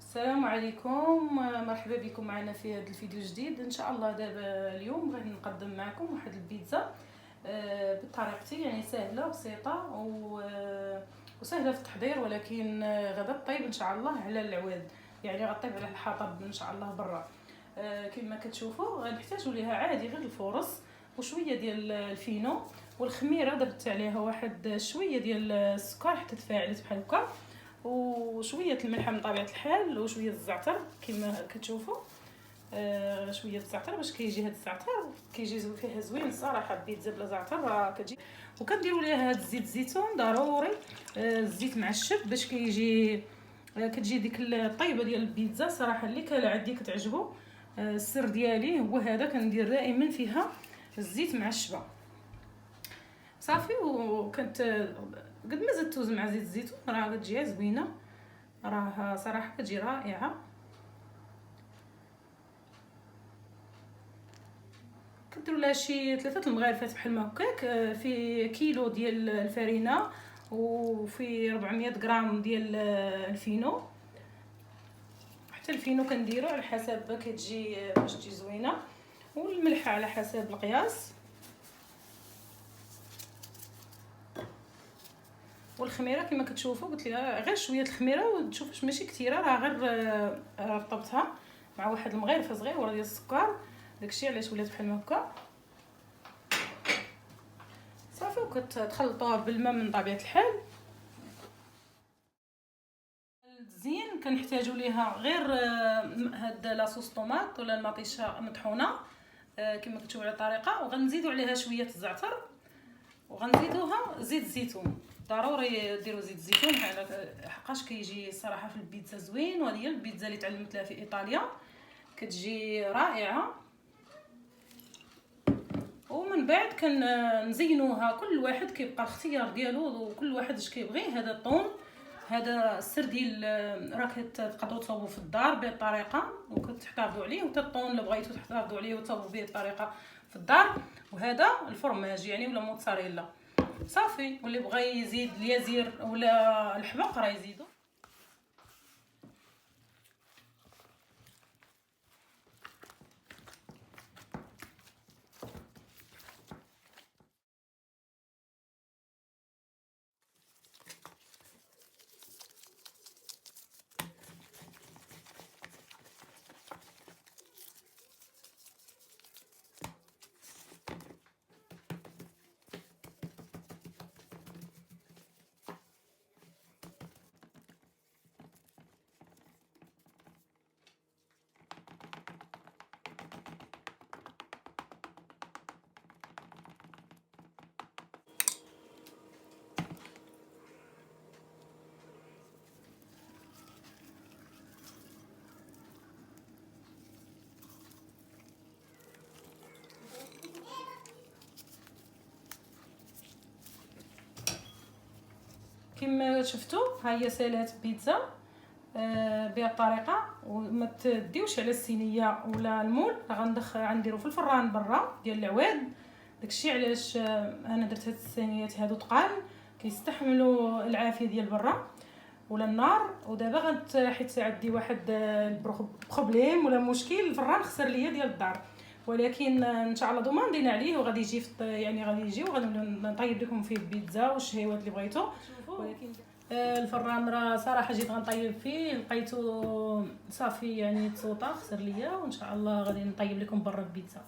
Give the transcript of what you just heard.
السلام عليكم. مرحبا بكم معنا في هذا الفيديو الجديد. ان شاء الله دابا اليوم غادي نقدم معكم واحد البيتزا بطريقتي، يعني سهله وبسيطه وسهله في التحضير، ولكن غادا طيب ان شاء الله على العواد، يعني غطيب على الحطب ان شاء الله برا. كما كتشوفوا غنحتاجوا ليها عادي غير الفورص وشويه ديال الفينو والخميره، درت عليها واحد شويه ديال السكر حتى تفاعلت بحال هكا، وشويه الملح من طبيعه الحال، وشويه الزعتر كما كتشوفوا. شويه الزعتر باش كيجي هذا الزعتر كيجي فيها زوين الصراحه. البيتزا بلا زعتر راه كتجي. وكنديروا ليها هذا الزيت الزيتون ضروري، الزيت معشب باش كيجي كتجي ديك الطيبه ديال البيتزا صراحه. اللي كلا عندي كتعجبو السر ديالي هو هذا، كندير دائما فيها الزيت معشبه صافي. وكنت قد ما زدتو مع زيت الزيتون راه كتجي زوينه، راه صراحه كتجي رائعه. كنديروا لها شي 3 المغارفات بحال ما هكاك في كيلو ديال الفرينه، وفي 400 غرام ديال الفينو. حتى الفينو كنديرو على حسب كتجي باش تجي زوينه، والملح على حسب القياس، والخميره كما كتشوفوا قلت لها غير شويه الخميره، وتشوفوش ماشي كثيره، راه غير رطبتها مع واحد المغرفه صغيره ديال السكر، داكشي علاش ولات بحال هكا صافي. وكتخلطوها بالماء من طبيعه الحال. الزين كنحتاجوا ليها غير هاد لاصوص طوماط ولا المطيشه مطحونه كما كتشوفوا على الطريقه، وغنزيدوا عليها شويه الزعتر، وغنزيدوها زيت الزيتون. ضروري ديروا زيت الزيتون حقاش كيجي صراحه في البيتزا زوين، وهذه هي البيتزا اللي تعلمت لها في ايطاليا، كتجي رائعه. ومن بعد كنزينوها، كل واحد كيبقى الاختيار ديالو، وكل واحد اش كيبغي. هذا الطون، هذا السر ديال راه كتقدروا تصاوبوا في الدار بهذه الطريقه وكتحتفظوا عليه، وحتى الطون اللي بغيتو تحتفظوا عليه وتصاوبوا به الطريقه في الدار. وهذا الفرماج يعني ولا موتزاريلا صافي، واللي بغى يزيد اليازير ولا الحبق راه يزيدوا. كما شفتوا ها هي سالات بيتزا بهذه الطريقه. وما تديوش على الصينيه ولا المول، غنديرو في الفران برا ديال العواد. داكشي علاش انا درت هاد الصينيات هادو ثقال، كيستحملوا العافيه ديال برا ولا النار. ودابا حيت عندي واحد بروبليم ولا مشكل، الفران خسر ليا ديال الدار، ولكن ان شاء الله ضمانين عليه وغادي يجي يعني غادي يجي، وغادي نطيب لكم فيه البيتزا والشهيوات اللي بغيتو. ولكن الفران راه صراحه جيت غنطيب فيه لقيتو صافي يعني تصوطا خسر ليا، وان شاء الله غادي نطيب لكم برا البيتزا.